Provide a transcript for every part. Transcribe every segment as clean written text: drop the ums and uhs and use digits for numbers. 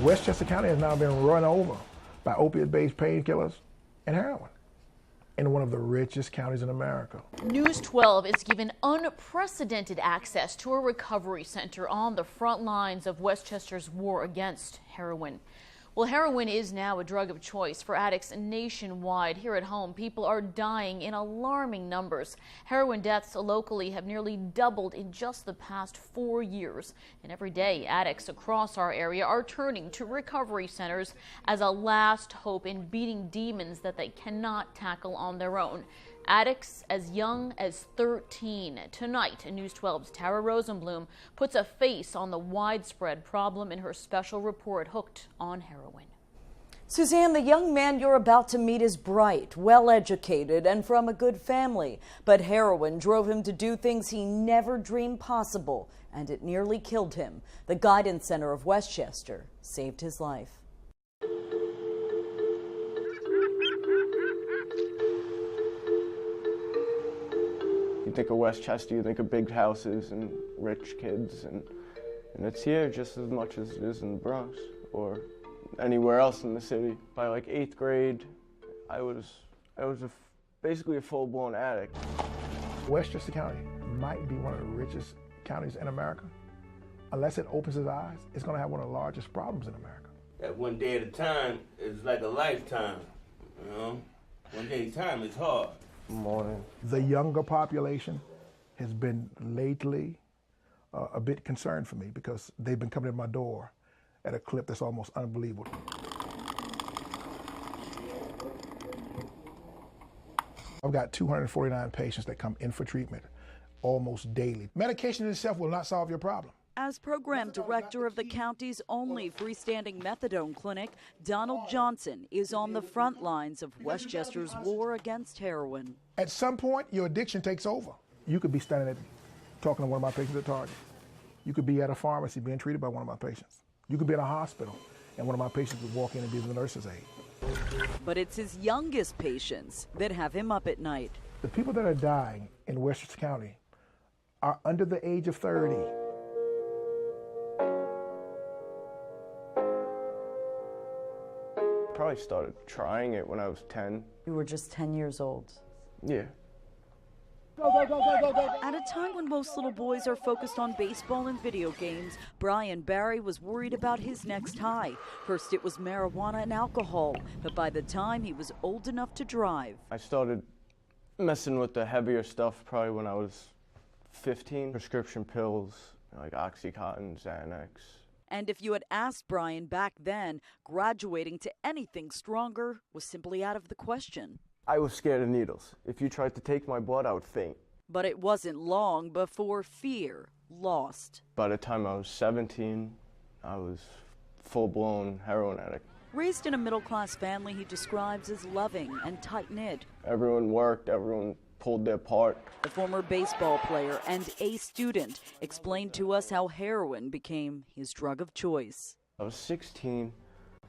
Westchester County has now been run over by opiate-based painkillers and heroin in one of the richest counties in America. News 12 is given unprecedented access to a recovery center on the front lines of Westchester's war against heroin. Well, heroin is now a drug of choice for addicts nationwide. Here at home, people are dying in alarming numbers. Heroin deaths locally have nearly doubled in just the past 4 years. And every day, addicts across our area are turning to recovery centers as a last hope in beating demons that they cannot tackle on their own. Addicts as young as 13. Tonight, News 12's Tara Rosenblum puts a face on the widespread problem in her special report, Hooked on Heroin. Suzanne, the young man you're about to meet is bright, well-educated, and from a good family. But heroin drove him to do things he never dreamed possible, and it nearly killed him. The Guidance Center of Westchester saved his life. You think of Westchester, you think of big houses and rich kids, and it's here just as much as it is in the Bronx or anywhere else in the city. By like 8th grade, I was basically a full-blown addict. Westchester County might be one of the richest counties in America. Unless it opens its eyes, it's going to have one of the largest problems in America. That one day at a time is like a lifetime, you know? One day at a time is hard. Morning. The younger population has been lately a bit concerned for me because they've been coming to my door at a clip that's almost unbelievable. I've got 249 patients that come in for treatment almost daily. Medication in itself will not solve your problem. As program director of the county's only freestanding methadone clinic, Donald Johnson is on the front lines of Westchester's war against heroin. At some point, your addiction takes over. You could be standing talking to one of my patients at Target. You could be at a pharmacy being treated by one of my patients. You could be in a hospital and one of my patients would walk in and be the nurse's aide. But it's his youngest patients that have him up at night. The people that are dying in Westchester County are under the age of 30. Probably started trying it when I was 10. You were just 10 years old. Yeah. At a time when most little boys are focused on baseball and video games, Brian Barry was worried about his next high. First it was marijuana and alcohol, but by the time he was old enough to drive. I started messing with the heavier stuff probably when I was 15. Prescription pills, like Oxycontin, Xanax. And if you had asked Brian back then, graduating to anything stronger was simply out of the question. I was scared of needles. If you tried to take my blood, I would faint. But it wasn't long before fear lost. By the time I was 17, I was full-blown heroin addict. Raised in a middle-class family he describes as loving and tight-knit. Everyone worked, everyone pulled their part. The former baseball player and a student explained to us how heroin became his drug of choice. I was 16.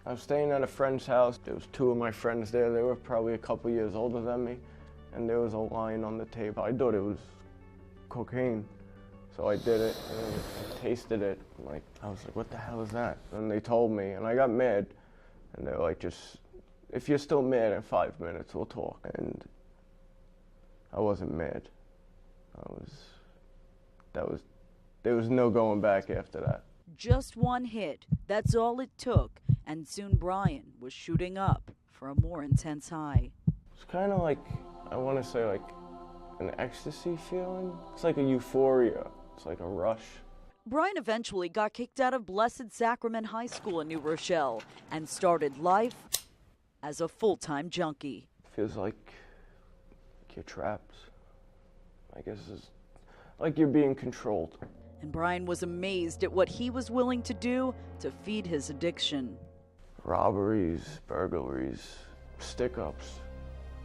I was staying at a friend's house. There was 2 of my friends there. They were probably a couple years older than me. And there was a line on the table. I thought it was cocaine. So I did it and I tasted it. I was like, what the hell is that? And they told me and I got mad. And they were like, just, if you're still mad in 5 minutes, we'll talk. And I wasn't mad. There was no going back after that. Just one hit, that's all it took, and soon Brian was shooting up for a more intense high. It's kind of like, I want to say like an ecstasy feeling. It's like a euphoria. It's like a rush. Brian eventually got kicked out of Blessed Sacrament High School in New Rochelle and started life as a full-time junkie. Feels like you're trapped. I guess it's like you're being controlled. And Brian was amazed at what he was willing to do to feed his addiction. Robberies, burglaries, stick-ups,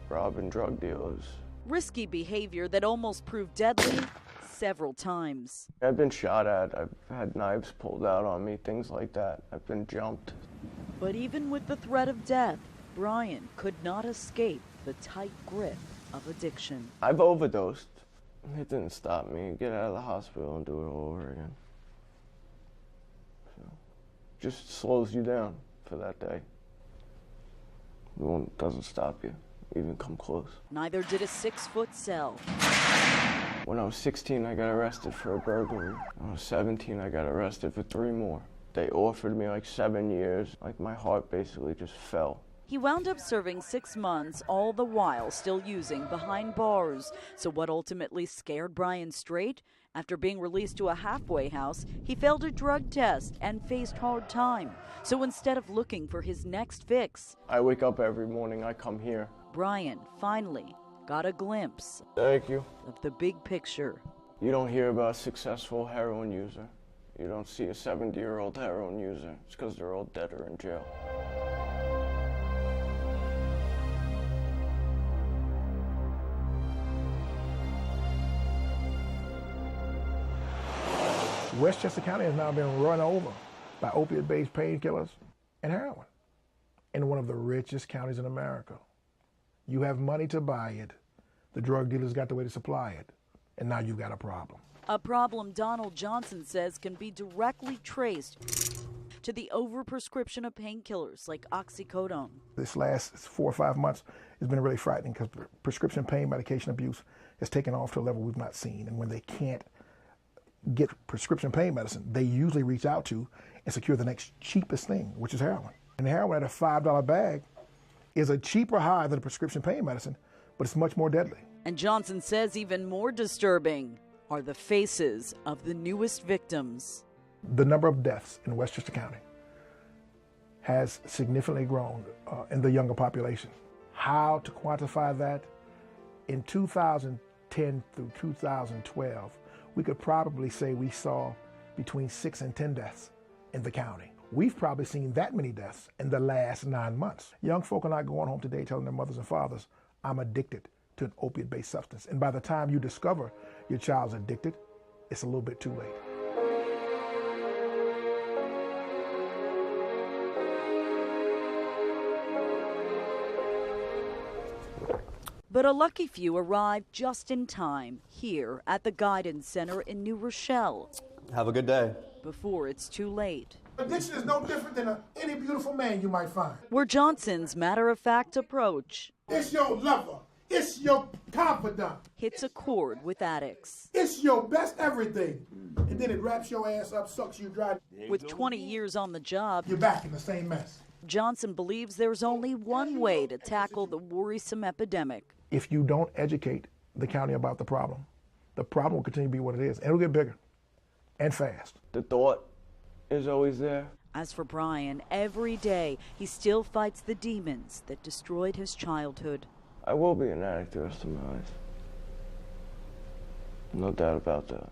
robbing drug dealers. Risky behavior that almost proved deadly several times. I've been shot at, I've had knives pulled out on me, things like that. I've been jumped. But even with the threat of death, Brian could not escape the tight grip of addiction. I've overdosed. It didn't stop me. Get out of the hospital and do it all over again. So, just slows you down for that day. It doesn't stop you, even come close. Neither did a 6-foot cell. When I was 16, I got arrested for a burglary. When I was 17, I got arrested for 3 more. They offered me like 7 years. Like my heart basically just fell. He wound up serving 6 months, all the while still using behind bars. So what ultimately scared Brian straight? After being released to a halfway house, he failed a drug test and faced hard time. So instead of looking for his next fix, I wake up every morning, I come here. Brian finally got a glimpse Thank you. of the big picture. You don't hear about a successful heroin user. You don't see a 70-year-old heroin user. It's because they're all dead or in jail. Westchester County has now been run over by opiate-based painkillers and heroin in one of the richest counties in America. You have money to buy it. The drug dealers got the way to supply it. And now you've got a problem. A problem Donald Johnson says can be directly traced to the overprescription of painkillers like oxycodone. This last 4 or 5 months has been really frightening because prescription pain medication abuse has taken off to a level we've not seen. And when they can't get prescription pain medicine, they usually reach out to and secure the next cheapest thing, which is heroin. And heroin at a $5 bag is a cheaper high than a prescription pain medicine, but it's much more deadly. And Johnson says even more disturbing are the faces of the newest victims. The number of deaths in Westchester County has significantly grown in the younger population. How to quantify that? In 2010 through 2012, we could probably say we saw between 6 and 10 deaths in the county. We've probably seen that many deaths in the last 9 months. Young folk are not going home today telling their mothers and fathers, I'm addicted to an opiate-based substance. And by the time you discover your child's addicted, it's a little bit too late. But a lucky few arrived just in time here at the Guidance Center in New Rochelle. Have a good day. Before it's too late. Addiction is no different than any beautiful man you might find. Where Johnson's matter-of-fact approach It's your lover. It's your confidant. hits a chord with addicts. It's your best everything. And then it wraps your ass up, sucks you dry. With 20 years on the job, You're back in the same mess. Johnson believes there's only one way to tackle the worrisome epidemic. If you don't educate the county about the problem will continue to be what it is. And it'll get bigger and fast. The thought is always there. As for Brian, every day he still fights the demons that destroyed his childhood. I will be an addict the rest of my life. No doubt about that.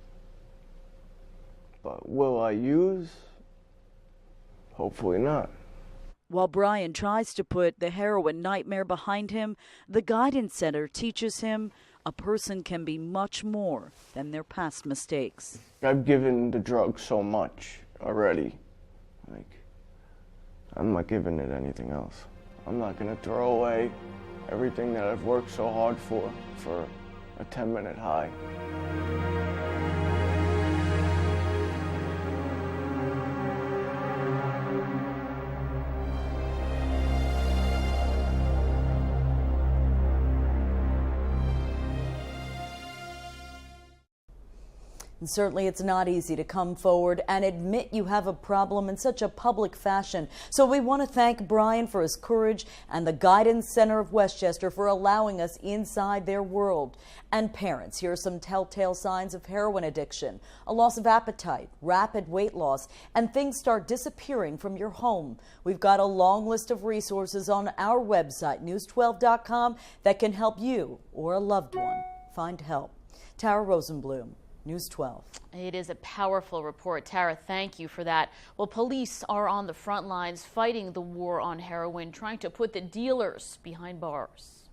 But will I use? Hopefully not. While Brian tries to put the heroin nightmare behind him, the Guidance Center teaches him a person can be much more than their past mistakes. I've given the drug so much already. I'm not giving it anything else. I'm not gonna throw away everything that I've worked so hard for a 10-minute high. And certainly it's not easy to come forward and admit you have a problem in such a public fashion. So we want to thank Brian for his courage and the Guidance Center of Westchester for allowing us inside their world. And parents, here are some telltale signs of heroin addiction: a loss of appetite, rapid weight loss, and things start disappearing from your home. We've got a long list of resources on our website, news12.com, that can help you or a loved one find help. Tara Rosenblum, News 12. It is a powerful report. Tara, thank you for that. Well, police are on the front lines fighting the war on heroin, trying to put the dealers behind bars.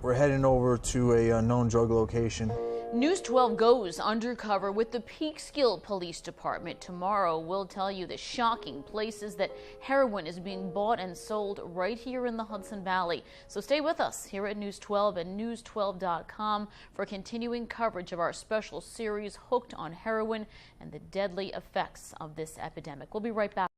We're heading over to a known drug location. News 12 goes undercover with the Peekskill Police Department. Tomorrow, we'll tell you the shocking places that heroin is being bought and sold right here in the Hudson Valley. So stay with us here at News 12 and news12.com for continuing coverage of our special series, Hooked on Heroin, and the deadly effects of this epidemic. We'll be right back.